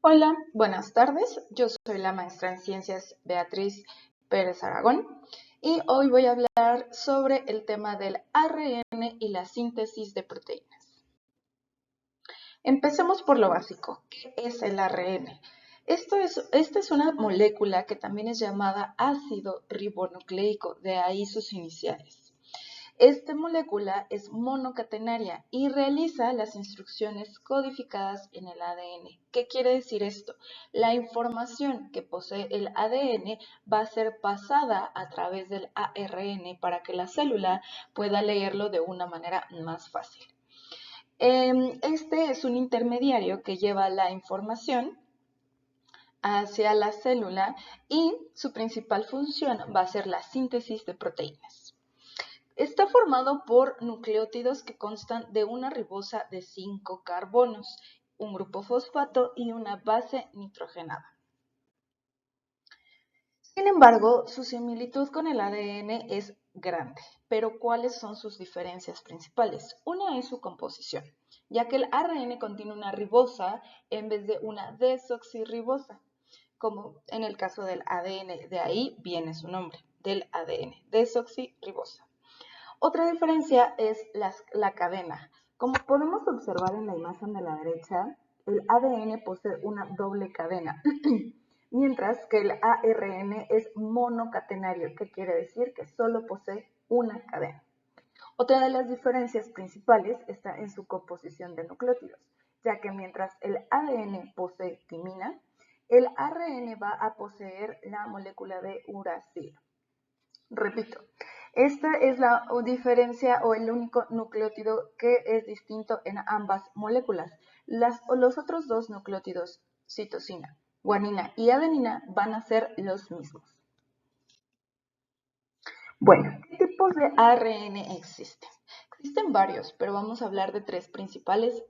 Hola, buenas tardes. Yo soy la maestra en Ciencias Beatriz Pérez Aragón y hoy voy a hablar sobre el tema del ARN y la síntesis de proteínas. Empecemos por lo básico. ¿Qué es el ARN? Esta es una molécula que también es llamada ácido ribonucleico, de ahí sus iniciales. Esta molécula es monocatenaria y realiza las instrucciones codificadas en el ADN. ¿Qué quiere decir esto? La información que posee el ADN va a ser pasada a través del ARN para que la célula pueda leerlo de una manera más fácil. Este es un intermediario que lleva la información hacia la célula y su principal función va a ser la síntesis de proteínas. Está formado por nucleótidos que constan de una ribosa de 5 carbonos, un grupo fosfato y una base nitrogenada. Sin embargo, su similitud con el ADN es grande, pero ¿cuáles son sus diferencias principales? Una es su composición, ya que el ARN contiene una ribosa en vez de una desoxirribosa, como en el caso del ADN, de ahí viene su nombre, del ADN, desoxirribosa. Otra diferencia es la cadena. Como podemos observar en la imagen de la derecha, el ADN posee una doble cadena, mientras que el ARN es monocatenario, que quiere decir que solo posee una cadena. Otra de las diferencias principales está en su composición de nucleótidos, ya que mientras el ADN posee timina, el ARN va a poseer la molécula de uracilo. Repito, esta es la diferencia o el único nucleótido que es distinto en ambas moléculas. Los otros dos nucleótidos, citosina, guanina y adenina, van a ser los mismos. Bueno, ¿qué tipos de ARN existen? Existen varios, pero vamos a hablar de tres principales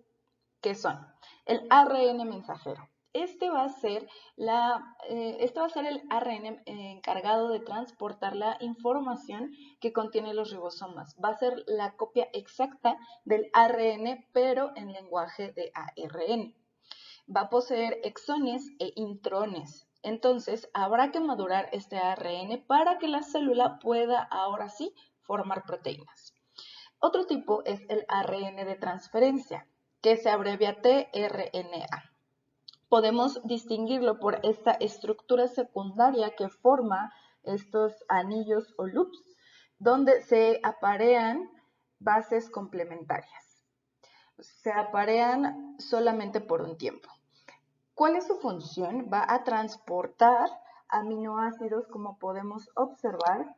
que son el ARN mensajero. Este va a ser el ARN encargado de transportar la información que contiene los ribosomas. Va a ser la copia exacta del ARN, pero en lenguaje de ARN. Va a poseer exones e intrones. Entonces, habrá que madurar este ARN para que la célula pueda ahora sí formar proteínas. Otro tipo es el ARN de transferencia, que se abrevia tRNA. Podemos distinguirlo por esta estructura secundaria que forma estos anillos o loops, donde se aparean bases complementarias. Se aparean solamente por un tiempo. ¿Cuál es su función? Va a transportar aminoácidos, como podemos observar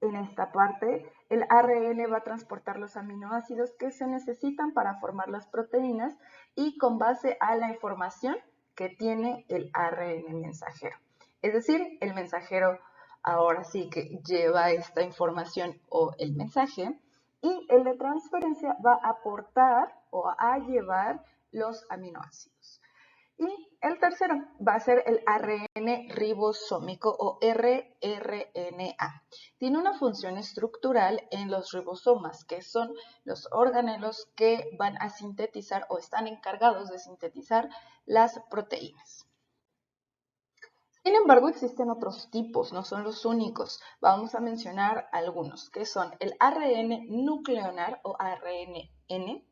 en esta parte. El ARN va a transportar los aminoácidos que se necesitan para formar las proteínas y con base a la información que tiene el ARN mensajero. Es decir, el mensajero ahora sí que lleva esta información o el mensaje y el de transferencia va a aportar o a llevar los aminoácidos. Y el tercero va a ser el ARN ribosómico o rRNA. Tiene una función estructural en los ribosomas, que son los organelos que van a sintetizar o están encargados de sintetizar las proteínas. Sin embargo, existen otros tipos, no son los únicos. Vamos a mencionar algunos, que son el ARN nucleonar o ARNN.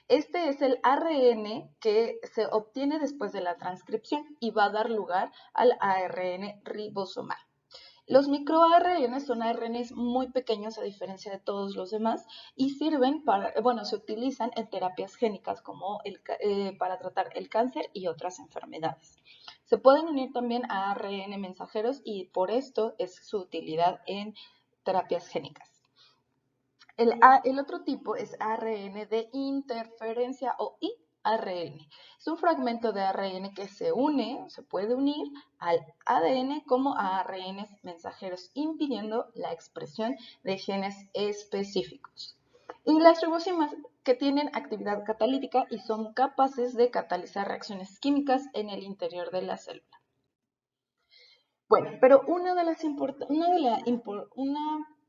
Este es el ARN que se obtiene después de la transcripción y va a dar lugar al ARN ribosomal. Los microARN son ARNs muy pequeños a diferencia de todos los demás y sirven para, se utilizan en terapias génicas como para tratar el cáncer y otras enfermedades. Se pueden unir también a ARN mensajeros y por esto es su utilidad en terapias génicas. El otro tipo es ARN de interferencia o IARN. Es un fragmento de ARN que se puede unir al ADN como a ARNs mensajeros, impidiendo la expresión de genes específicos. Y las ribosimas que tienen actividad catalítica y son capaces de catalizar reacciones químicas en el interior de la célula. Bueno, pero una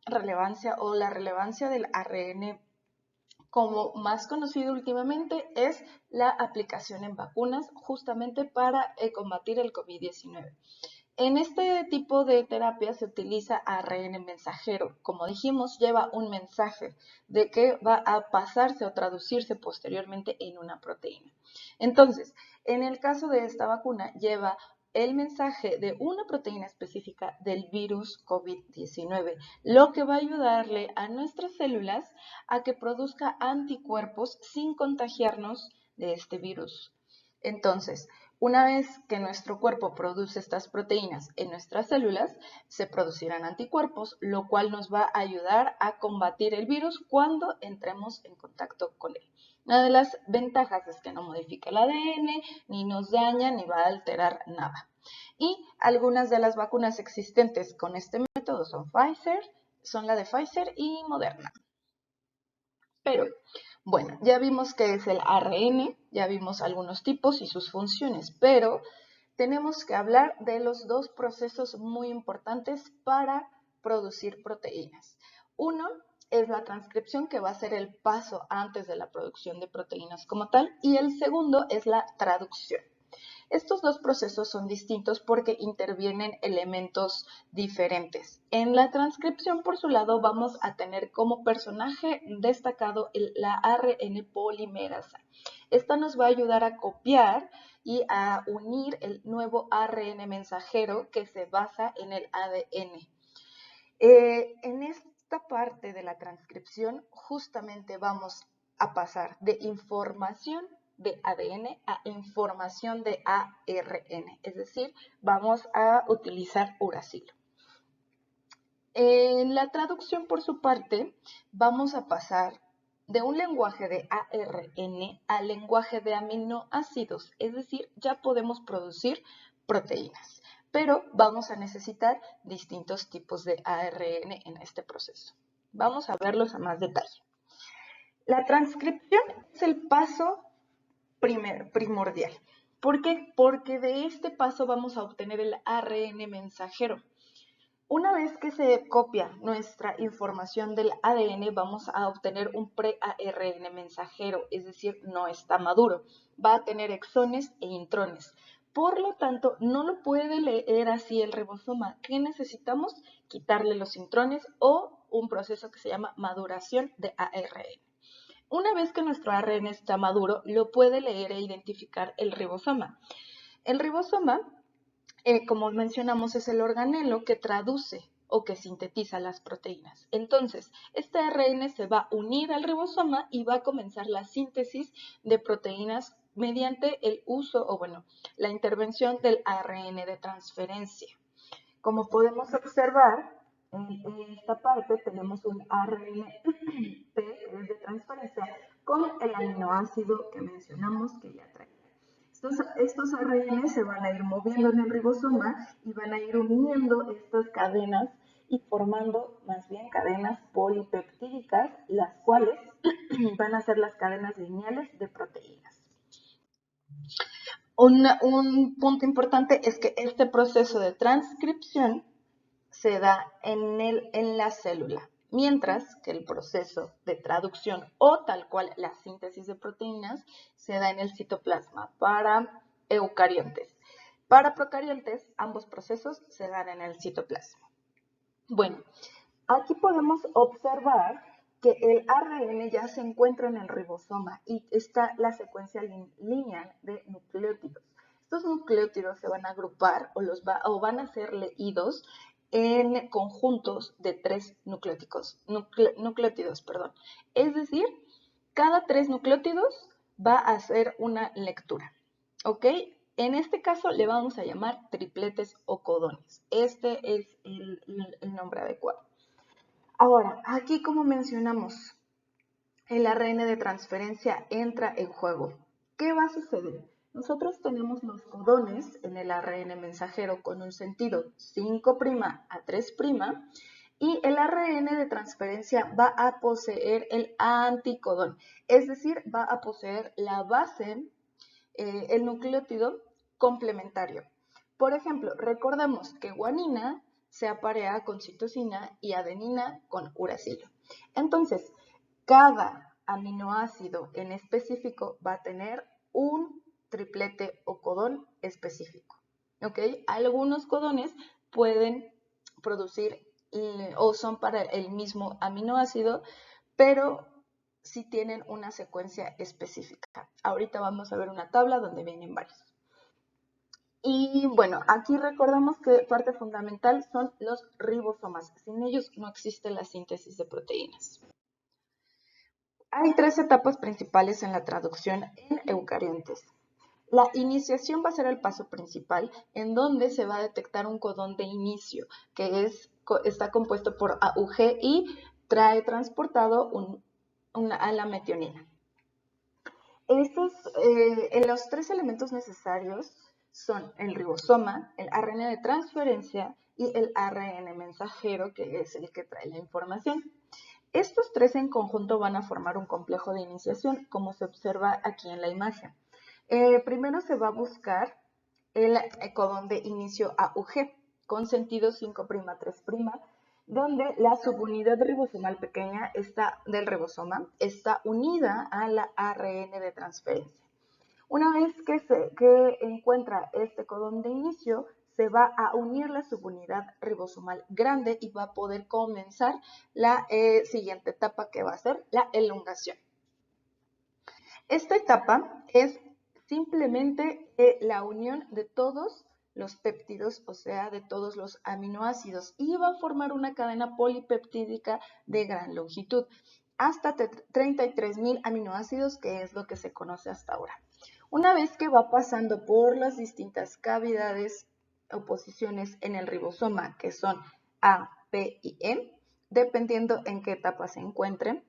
relevancia o la relevancia del ARN como más conocido últimamente, es la aplicación en vacunas justamente para combatir el COVID-19. En este tipo de terapia se utiliza ARN mensajero. Como dijimos, lleva un mensaje de que va a pasarse o traducirse posteriormente en una proteína. Entonces, en el caso de esta vacuna, lleva el mensaje de una proteína específica del virus COVID-19, lo que va a ayudarle a nuestras células a que produzca anticuerpos sin contagiarnos de este virus. Entonces, una vez que nuestro cuerpo produce estas proteínas en nuestras células, se producirán anticuerpos, lo cual nos va a ayudar a combatir el virus cuando entremos en contacto con él. Una de las ventajas es que no modifica el ADN, ni nos daña, ni va a alterar nada. Y algunas de las vacunas existentes con este método son la de Pfizer y Moderna. Pero, bueno, ya vimos qué es el ARN, ya vimos algunos tipos y sus funciones, pero tenemos que hablar de los dos procesos muy importantes para producir proteínas. Uno es la transcripción, que va a ser el paso antes de la producción de proteínas como tal, y el segundo es la traducción. Estos dos procesos son distintos porque intervienen elementos diferentes. En la transcripción, por su lado, vamos a tener como personaje destacado la ARN polimerasa. Esta nos va a ayudar a copiar y a unir el nuevo ARN mensajero que se basa en el ADN. En esta parte de la transcripción, justamente vamos a pasar de información de ADN a información de ARN, es decir, vamos a utilizar uracilo. En la traducción, por su parte, vamos a pasar de un lenguaje de ARN al lenguaje de aminoácidos, es decir, ya podemos producir proteínas, pero vamos a necesitar distintos tipos de ARN en este proceso. Vamos a verlos a más detalle. La transcripción es el paso primordial. ¿Por qué? Porque de este paso vamos a obtener el ARN mensajero. Una vez que se copia nuestra información del ADN, vamos a obtener un pre-ARN mensajero, es decir, no está maduro. Va a tener exones e intrones. Por lo tanto, no lo puede leer así el ribosoma. ¿Qué necesitamos? Quitarle los intrones o un proceso que se llama maduración de ARN. Una vez que nuestro ARN está maduro, lo puede leer e identificar el ribosoma. El ribosoma, como mencionamos, es el organelo que traduce o que sintetiza las proteínas. Entonces, este ARN se va a unir al ribosoma y va a comenzar la síntesis de proteínas mediante el uso la intervención del ARN de transferencia. Como podemos observar, en esta parte tenemos un ARN de transferencia con el aminoácido que mencionamos que ya trae. Estos ARN se van a ir moviendo en el ribosoma y van a ir uniendo estas cadenas y formando más bien cadenas polipeptídicas, las cuales van a ser las cadenas lineales de proteínas. Un punto importante es que este proceso de transcripción se da en la célula, mientras que el proceso de traducción o tal cual la síntesis de proteínas se da en el citoplasma para eucariontes. Para procariontes, ambos procesos se dan en el citoplasma. Bueno, aquí podemos observar que el ARN ya se encuentra en el ribosoma y está la secuencia lineal de nucleótidos. Estos nucleótidos se van a agrupar o van a ser leídos en conjuntos de 3 nucleótidos. Es decir, cada 3 nucleótidos va a hacer una lectura, ¿ok? En este caso le vamos a llamar tripletes o codones. Este es el nombre adecuado. Ahora, aquí como mencionamos, el ARN de transferencia entra en juego. ¿Qué va a suceder? Nosotros tenemos los codones en el ARN mensajero con un sentido 5' a 3' y el ARN de transferencia va a poseer el anticodón, es decir, va a poseer la base, el nucleótido complementario. Por ejemplo, recordemos que guanina se aparea con citosina y adenina con uracilo. Entonces, cada aminoácido en específico va a tener un triplete o codón específico. ¿Ok? Algunos codones pueden producir o son para el mismo aminoácido, pero sí tienen una secuencia específica. Ahorita vamos a ver una tabla donde vienen varios. Y bueno, aquí recordamos que parte fundamental son los ribosomas. Sin ellos no existe la síntesis de proteínas. Hay tres etapas principales en la traducción en eucariontes. La iniciación va a ser el paso principal, en donde se va a detectar un codón de inicio, que está compuesto por AUG y trae transportado a la metionina. Los tres elementos necesarios son el ribosoma, el ARN de transferencia y el ARN mensajero, que es el que trae la información. Estos tres en conjunto van a formar un complejo de iniciación, como se observa aquí en la imagen. Primero se va a buscar el codón de inicio AUG con sentido 5'3', donde la subunidad ribosomal pequeña del ribosoma está unida a la ARN de transferencia. Una vez que encuentra este codón de inicio, se va a unir la subunidad ribosomal grande y va a poder comenzar la siguiente etapa, que va a ser la elongación. Esta etapa es simplemente la unión de todos los péptidos, o sea, de todos los aminoácidos, y va a formar una cadena polipeptídica de gran longitud, hasta 33.000 aminoácidos, que es lo que se conoce hasta ahora. Una vez que va pasando por las distintas cavidades o posiciones en el ribosoma, que son A, P y E, dependiendo en qué etapa se encuentren,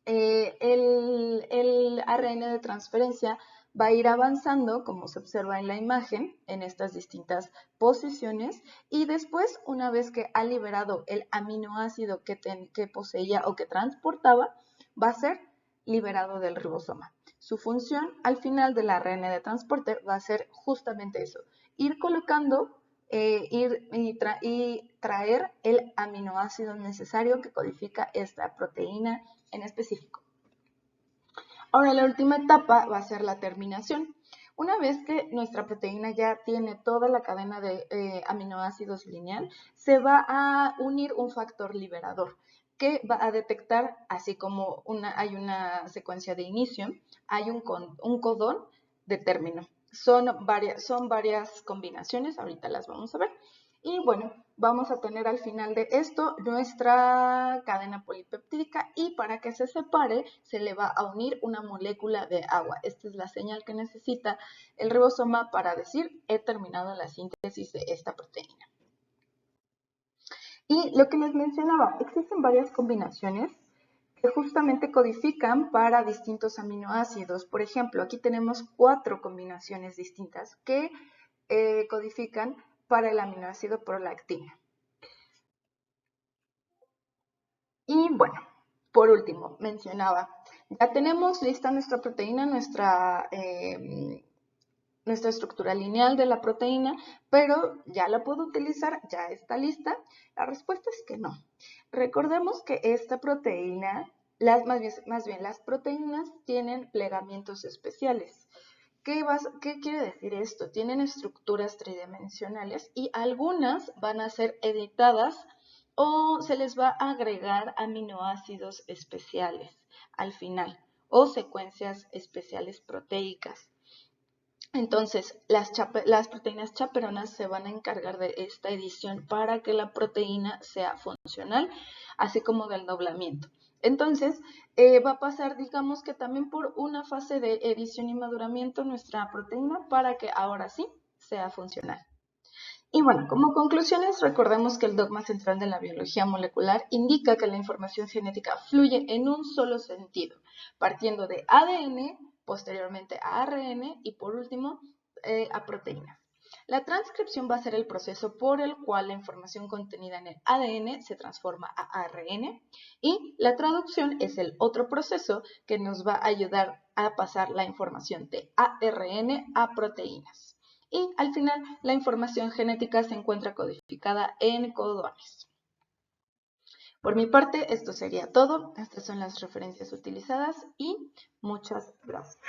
el ARN de transferencia va a ir avanzando, como se observa en la imagen, en estas distintas posiciones, y después, una vez que ha liberado el aminoácido que poseía o que transportaba, va a ser liberado del ribosoma. Su función al final del ARN de transporte va a ser justamente eso, ir colocando y traer el aminoácido necesario que codifica esta proteína en específico. Ahora, la última etapa va a ser la terminación. Una vez que nuestra proteína ya tiene toda la cadena de aminoácidos lineal, se va a unir un factor liberador que va a detectar, así como hay una secuencia de inicio, hay un codón de término. Son varias combinaciones, ahorita las vamos a ver. Y bueno, vamos a tener al final de esto nuestra cadena polipeptídica, y para que se separe se le va a unir una molécula de agua. Esta es la señal que necesita el ribosoma para decir he terminado la síntesis de esta proteína. Y lo que les mencionaba, existen varias combinaciones que justamente codifican para distintos aminoácidos. Por ejemplo, aquí tenemos 4 combinaciones distintas que codifican para el aminoácido prolactina. Y bueno, por último, mencionaba, ya tenemos lista nuestra proteína, nuestra estructura lineal de la proteína, pero ¿ya la puedo utilizar? ¿Ya está lista? La respuesta es que no. Recordemos que esta proteína, más bien las proteínas tienen plegamientos especiales. ¿Qué quiere decir esto? Tienen estructuras tridimensionales y algunas van a ser editadas o se les va a agregar aminoácidos especiales al final o secuencias especiales proteicas. Entonces, las proteínas chaperonas se van a encargar de esta edición para que la proteína sea funcional, así como del doblamiento. Entonces, va a pasar, digamos que también por una fase de edición y maduramiento nuestra proteína para que ahora sí sea funcional. Y bueno, como conclusiones, recordemos que el dogma central de la biología molecular indica que la información genética fluye en un solo sentido, partiendo de ADN, posteriormente a ARN y por último a proteínas. La transcripción va a ser el proceso por el cual la información contenida en el ADN se transforma a ARN, y la traducción es el otro proceso que nos va a ayudar a pasar la información de ARN a proteínas. Y al final, la información genética se encuentra codificada en codones. Por mi parte, esto sería todo. Estas son las referencias utilizadas y muchas gracias.